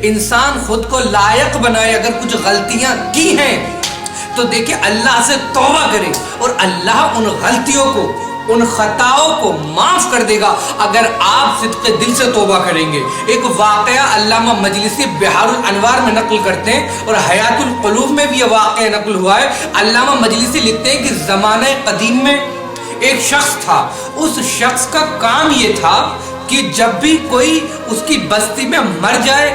انسان خود کو لائق بنائے، اگر کچھ غلطیاں کی ہیں تو دیکھیں اللہ سے توبہ کرے اور اللہ ان غلطیوں کو، ان خطاؤں کو معاف کر دے گا اگر آپ صدق دل سے توبہ کریں گے۔ ایک واقعہ علامہ مجلسی بحار الانوار میں نقل کرتے ہیں اور حیات القلوب میں بھی یہ واقعہ نقل ہوا ہے۔ علامہ مجلسی لکھتے ہیں کہ زمانہ قدیم میں ایک شخص تھا، اس شخص کا کام یہ تھا کہ جب بھی کوئی اس کی بستی میں مر جائے،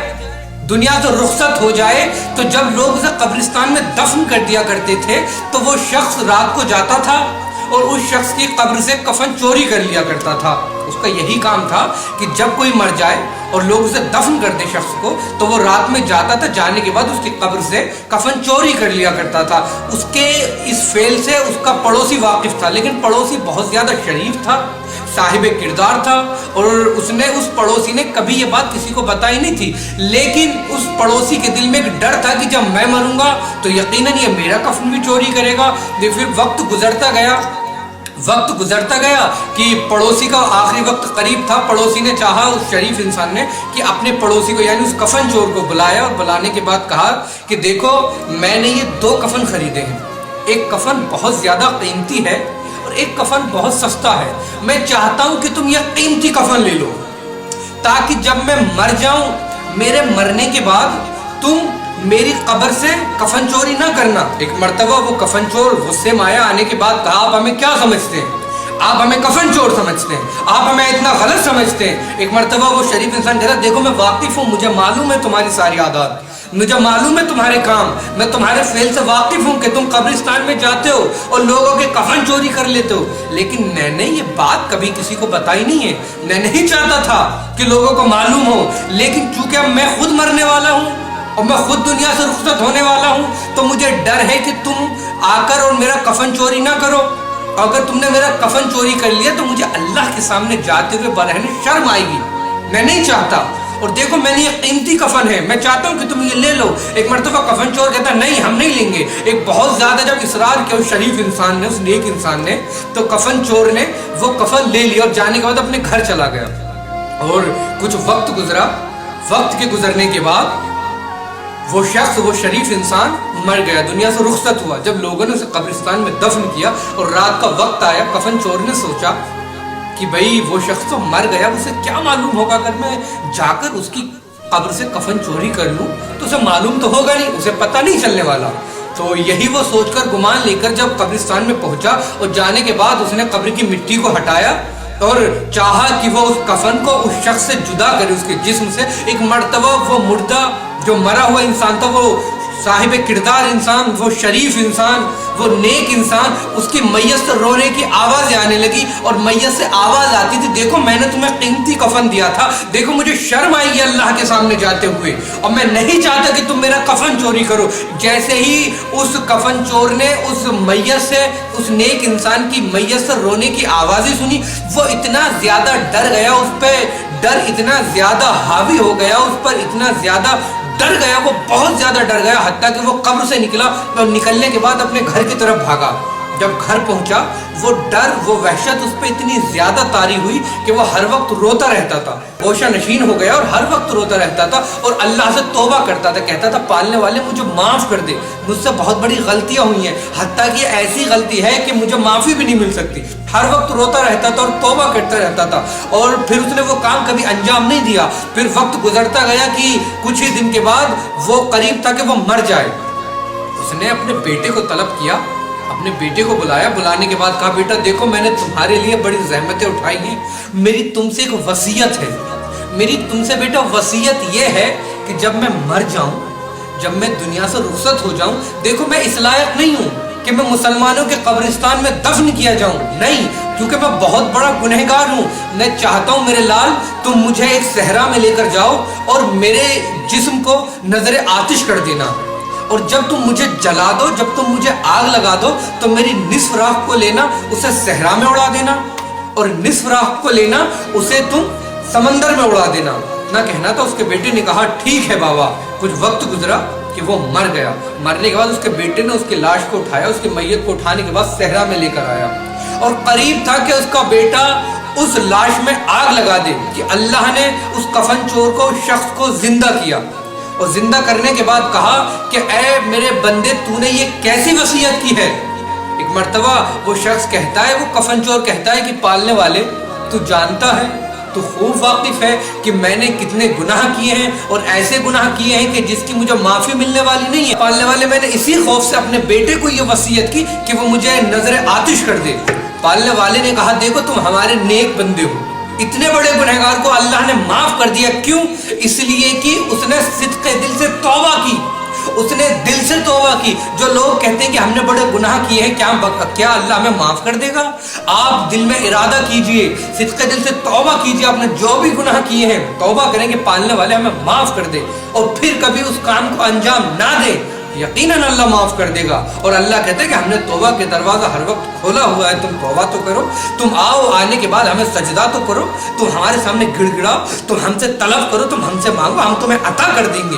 دنیا سے رخصت ہو جائے، تو جب لوگ اسے قبرستان میں دفن کر دیا کرتے تھے تو وہ شخص رات کو جاتا تھا اور اس شخص کی قبر سے کفن چوری کر لیا کرتا تھا۔ اس کا یہی کام تھا کہ جب کوئی مر جائے اور لوگ اسے دفن کر دیں شخص کو، تو وہ رات میں جاتا تھا، جانے کے بعد اس کی قبر سے کفن چوری کر لیا کرتا تھا۔ اس کے اس فعل سے اس کا پڑوسی واقف تھا، لیکن پڑوسی بہت زیادہ شریف تھا، صاحب کردار تھا، اور اس پڑوسی نے کبھی یہ بات کسی کو بتائی نہیں تھی، لیکن اس پڑوسی کے دل میں ایک ڈر تھا کہ جب میں مروں گا تو یقیناً یہ میرا کفن بھی چوری کرے گا۔ پھر وقت گزرتا گیا کہ پڑوسی کا آخری وقت قریب تھا۔ پڑوسی نے چاہا، اس شریف انسان نے، کہ اپنے پڑوسی کو یعنی اس کفن چور کو بلایا اور بلانے کے بعد کہا کہ دیکھو میں نے یہ 2 کفن خریدے ہیں، ایک کفن بہت زیادہ قیمتی ہے اور ایک کفن بہت سستا ہے، میں چاہتا ہوں کہ تم یہ قیمتی کفن لے لو تاکہ جب میں مر جاؤں، میرے مرنے کے بعد تم میری قبر سے کفن چوری نہ کرنا۔ ایک مرتبہ وہ کفن چور غصے میں آیا، آنے کے بعد کہا آپ ہمیں کیا سمجھتے ہیں؟ آپ ہمیں کفن چور سمجھتے ہیں، آپ ہمیں اتنا غلط سمجھتے ہیں۔ ایک مرتبہ وہ شریف انسان کہتا دیکھو میں واقف ہوں، مجھے معلوم ہے تمہاری ساری عادات، مجھے معلوم ہے تمہارے کام، میں تمہارے فعل سے واقف ہوں کہ تم قبرستان میں جاتے ہو اور لوگوں کے کفن چوری کر لیتے ہو، لیکن میں نے یہ بات کبھی کسی کو بتائی نہیں ہے، میں نہیں چاہتا تھا کہ لوگوں کو معلوم ہو، لیکن چونکہ اب میں خود مرنے والا ہوں اور میں خود دنیا سے رخصت ہونے والا ہوں تو مجھے ڈر ہے کہ تم آ کر اور میرا کفن چوری نہ کرو، اگر تم نے میرا کفن چوری کر لیا تو مجھے اللہ کے سامنے جاتے ہوئے برہنہ شرم آئے گی، میں نہیں چاہتا، اور دیکھو میں نے یہ قیمتی کفن ہے، میں چاہتا ہوں کہ تم یہ لے لو۔ ایک مرتبہ کفن چور کہتا نہیں ہم نہیں لیں گے۔ ایک بہت زیادہ جب اصرار کیا اس شریف انسان نے، اس نیک انسان نے، تو کفن چور نے وہ کفن لے لیا اور جانے کے بعد اپنے گھر چلا گیا۔ اور کچھ وقت گزرا، وقت کے گزرنے کے بعد وہ شخص، وہ شریف انسان مر گیا، دنیا سے رخصت ہوا۔ جب لوگوں نے اسے قبرستان میں دفن کیا اور رات کا وقت آیا، کفن چور نے سوچا کہ بھئی وہ شخص تو مر گیا، اسے کیا معلوم ہوگا اگر میں جا کر اس کی قبر سے کفن چوری کر لوں تو اسے معلوم تو ہوگا نہیں، اسے پتہ نہیں چلنے والا۔ تو یہی وہ سوچ کر، گمان لے کر جب قبرستان میں پہنچا اور جانے کے بعد اس نے قبر کی مٹی کو ہٹایا اور چاہا کہ وہ اس کفن کو اس شخص سے جدا کرے، اس کے جسم سے۔ ایک مرتبہ وہ مردہ جو مرا ہوا انسان تھا، وہ صاحب کردار انسان، وہ شریف انسان، وہ نیک انسان، اس کی میت سے رونے کی آوازیں آنے لگی اور میت سے آواز آتی تھی دیکھو میں نے تمہیں قیمتی کفن دیا تھا، دیکھو مجھے شرم آئی ہے اللہ کے سامنے جاتے ہوئے، اور میں نہیں چاہتا کہ تم میرا کفن چوری کرو۔ جیسے ہی اس کفن چور نے اس میت سے، اس نیک انسان کی میت سے رونے کی آوازیں سنی، وہ اتنا زیادہ ڈر گیا، اس پہ ڈر اتنا زیادہ حاوی ہو گیا، اس پر اتنا زیادہ ڈر گیا، وہ بہت زیادہ ڈر گیا، حتیٰ کہ وہ قبر سے نکلا اور نکلنے کے بعد اپنے گھر کی طرف بھاگا۔ جب گھر پہنچا وہ ڈر، وہ وحشت اس پہ اتنی زیادہ طاری ہوئی کہ وہ ہر وقت روتا رہتا تھا، ہوشہ نشین ہو گیا اور ہر وقت روتا رہتا تھا اور اللہ سے توبہ کرتا تھا، کہتا تھا پالنے والے مجھے معاف کر دے، مجھ سے بہت بڑی غلطیاں ہوئی ہیں، حتیٰ کہ ایسی غلطی ہے کہ مجھے معافی بھی نہیں مل سکتی۔ ہر وقت روتا رہتا تھا اور توبہ کرتا رہتا تھا، اور پھر اس نے وہ کام کبھی انجام نہیں دیا۔ پھر وقت گزرتا گیا کہ کچھ ہی دن کے بعد وہ قریب تھا کہ وہ مر جائے۔ اس نے اپنے بیٹے کو طلب کیا، اپنے بیٹے کو بلایا، بلانے کے بعد کہا بیٹا دیکھو میں نے تمہارے لیے بڑی زحمتیں اٹھائی ہیں، میری تم سے ایک وصیت ہے، میری تم سے بیٹا وصیت یہ ہے کہ جب میں مر جاؤں، جب میں دنیا سے رخصت ہو جاؤں، دیکھو میں اس لائق نہیں ہوں کہ میں مسلمانوں کے قبرستان میں دفن کیا جاؤں، نہیں، کیونکہ میں بہت بڑا گنہگار ہوں، میں چاہتا ہوں میرے لال تم مجھے ایک صحرا میں لے کر جاؤ اور میرے جسم کو نظر آتش کر دینا، اور جب تم مجھے جلا دو، جب تم مجھے آگ لگا دو تو میری نصف راہ کو لینا، اسے صحرا میں اڑا دینا، اور نصف راہ کو لینا، اسے تم سمندر میں اڑا دینا۔ نہ کہنا تھا، اس کے بیٹے نے کہا ٹھیک ہے بابا۔ کچھ وقت گزرا کہ وہ مر گیا، مرنے کے بعد اس کے بیٹے نے اس کی لاش کو اٹھایا، اس کی میت کو اٹھانے کے بعد صحرا میں لے کر آیا، اور قریب تھا کہ اس کا بیٹا اس لاش میں آگ لگا دے کہ اللہ نے اس کفن چور کو، اس شخص کو زندہ کیا، اور زندہ کرنے کے بعد کہا کہ اے میرے بندے تو نے یہ کیسی وصیت کی ہے؟ ایک مرتبہ وہ شخص کہتا ہے، وہ کفن چور کہتا ہے کہ پالنے والے تو جانتا ہے، تو خوب واقف ہے کہ میں نے کتنے گناہ کیے ہیں اور ایسے گناہ کیے ہیں کہ جس کی مجھے معافی ملنے والی نہیں ہے۔ پالنے والے میں نے اسی خوف سے اپنے بیٹے کو یہ وصیت کی کہ وہ مجھے نظر آتش کر دے۔ پالنے والے نے کہا دیکھو تم ہمارے نیک بندے ہو، اتنے بڑے گنہگار کو اللہ نے معاف کر دیا، کیوں؟ اس لیے کہ اس نے صدق دل سے توبہ کی، اس نے دل سے توبہ کی۔ جو لوگ کہتے ہیں کہ ہم نے بڑے گناہ کیے ہیں، کیا اللہ ہمیں معاف کر دے گا؟ آپ دل میں ارادہ کیجئے، صدق دل سے توبہ کیجئے، آپ نے جو بھی گناہ کیے ہیں توبہ کریں کہ پالنے والے ہمیں معاف کر دے، اور پھر کبھی اس کام کو انجام نہ دے، یقیناً اللہ معاف کر دے گا۔ اور اللہ کہتے ہیں کہ ہم نے توبہ کے دروازہ ہر وقت کھولا ہوا ہے، تم توبہ تو کرو، تم آؤ، آنے کے بعد ہمیں سجدہ تو کرو، تم ہمارے سامنے گڑ گڑاؤ، تم ہم سے طلب کرو، تم ہم سے مانگو، ہم تمہیں عطا کر دیں گے۔